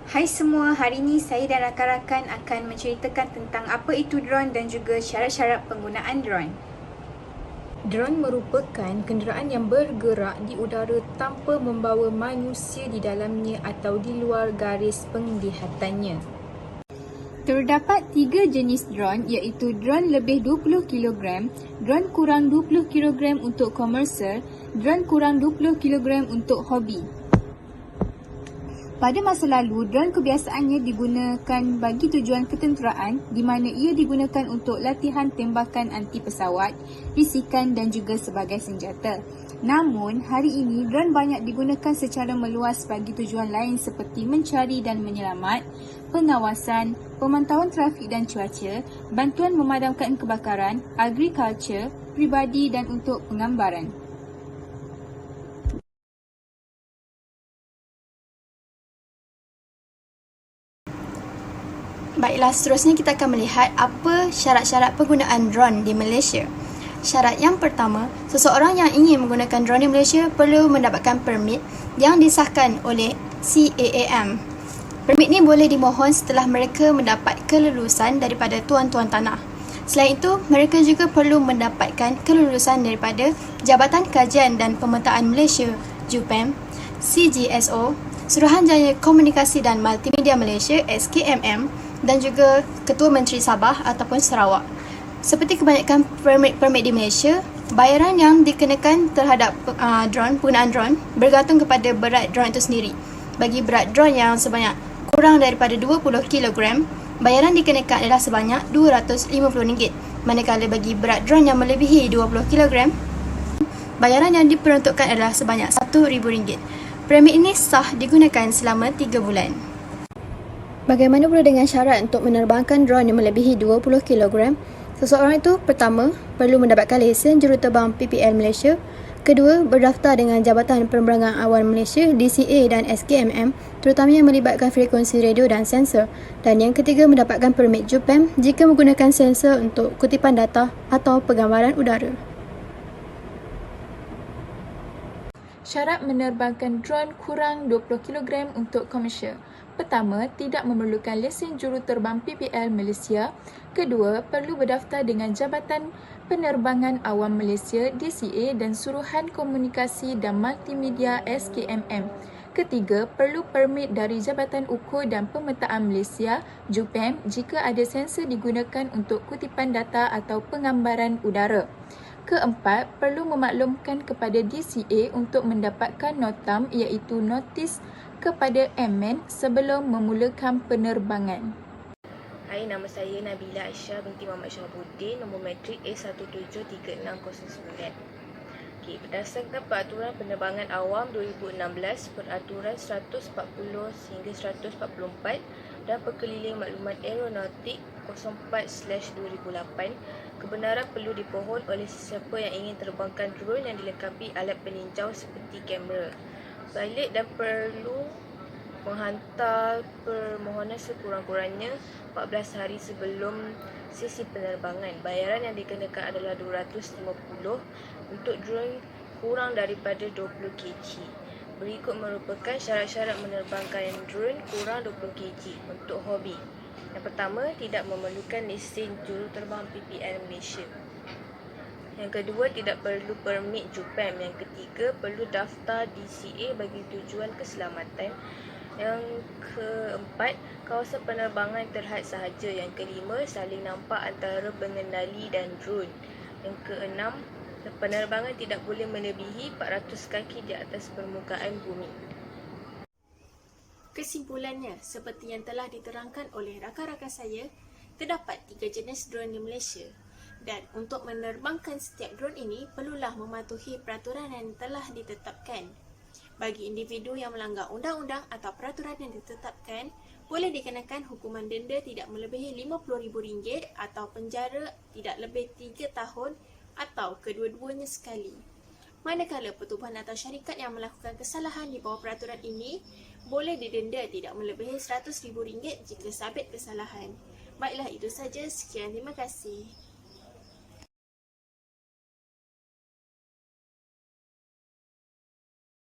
Hai semua, hari ini saya dan rakan-rakan akan menceritakan tentang apa itu drone dan juga syarat-syarat penggunaan drone. Drone merupakan kenderaan yang bergerak di udara tanpa membawa manusia di dalamnya atau di luar garis penglihatannya. Terdapat 3 jenis drone iaitu drone lebih 20 kg, drone kurang 20 kg untuk komersial, drone kurang 20 kg untuk hobi. Pada masa lalu, drone kebiasaannya digunakan bagi tujuan ketenteraan di mana ia digunakan untuk latihan tembakan anti pesawat, risikan dan juga sebagai senjata. Namun, hari ini drone banyak digunakan secara meluas bagi tujuan lain seperti mencari dan menyelamat, pengawasan, pemantauan trafik dan cuaca, bantuan memadamkan kebakaran, agriculture, peribadi dan untuk penggambaran. Baiklah, seterusnya kita akan melihat apa syarat-syarat penggunaan drone di Malaysia. Syarat yang pertama, seseorang yang ingin menggunakan drone di Malaysia perlu mendapatkan permit yang disahkan oleh CAAM. Permit ni boleh dimohon setelah mereka mendapat kelulusan daripada tuan-tuan tanah. Selain itu, mereka juga perlu mendapatkan kelulusan daripada Jabatan Kajian dan Pemetaan Malaysia, JUPAM, CGSO, Suruhanjaya Komunikasi dan Multimedia Malaysia, SKMM, dan juga Ketua Menteri Sabah ataupun Sarawak. Seperti kebanyakan permit di Malaysia, bayaran yang dikenakan terhadap penggunaan drone bergantung kepada berat drone itu sendiri. Bagi berat drone yang sebanyak kurang daripada 20 kg, bayaran dikenakan adalah sebanyak RM250. Manakala bagi berat drone yang melebihi 20 kg, bayaran yang diperuntukkan adalah sebanyak RM1,000. Permit ini sah digunakan selama 3 bulan. Bagaimana pula dengan syarat untuk menerbangkan drone yang melebihi 20 kg? Seseorang itu pertama, perlu mendapatkan lesen juruterbang PPL Malaysia. Kedua, berdaftar dengan Jabatan Penerbangan Awam Malaysia DCA dan SKMM, terutamanya yang melibatkan frekuensi radio dan sensor. Dan yang ketiga, mendapatkan permit JUPAM jika menggunakan sensor untuk kutipan data atau penggambaran udara. Syarat menerbangkan drone kurang 20 kg untuk komersial. Pertama, tidak memerlukan lesen juruterbang PPL Malaysia. Kedua, perlu berdaftar dengan Jabatan Penerbangan Awam Malaysia DCA dan Suruhan Komunikasi dan Multimedia SKMM. Ketiga, perlu permit dari Jabatan Ukur dan Pemetaan Malaysia JUPAM jika ada sensor digunakan untuk kutipan data atau penggambaran udara. Keempat, perlu memaklumkan kepada DCA untuk mendapatkan notam iaitu notis kepada Airman sebelum memulakan penerbangan. Hai, nama saya Nabila Aisyah binti Muhammad Syahabuddin, nombor matrik A173609. Berdasarkan Peraturan Penerbangan Awam 2016, Peraturan 140 hingga 144 dan Perkeliling Maklumat Aeronautik 04/2008, kebenaran perlu dipohon oleh sesiapa yang ingin terbangkan drone yang dilengkapi alat peninjau seperti kamera. Balik dan perlu menghantar permohonan sekurang-kurangnya 14 hari sebelum sesi penerbangan. Bayaran yang dikenakan adalah RM250 untuk drone kurang daripada 20 kg. Berikut merupakan syarat-syarat menerbangkan drone kurang 20 kg untuk hobi. Yang pertama, tidak memerlukan lesen juruterbang PPL Malaysia. Yang kedua, tidak perlu permit JUPAM. Yang ketiga, perlu daftar DCA bagi tujuan keselamatan. Yang keempat, kawasan penerbangan terhad sahaja. Yang kelima, saling nampak antara pengendali dan drone. Yang keenam, penerbangan tidak boleh melebihi 400 kaki di atas permukaan bumi. Kesimpulannya, seperti yang telah diterangkan oleh rakan-rakan saya, terdapat 3 jenis drone di Malaysia. Dan untuk menerbangkan setiap drone ini, perlulah mematuhi peraturan yang telah ditetapkan. Bagi individu yang melanggar undang-undang atau peraturan yang ditetapkan, boleh dikenakan hukuman denda tidak melebihi RM50,000 atau penjara tidak lebih 3 tahun atau kedua-duanya sekali. Manakala pertubuhan atau syarikat yang melakukan kesalahan di bawah peraturan ini, boleh didenda tidak melebihi RM100,000 jika sabit kesalahan. Baiklah, itu saja. Sekian, terima kasih.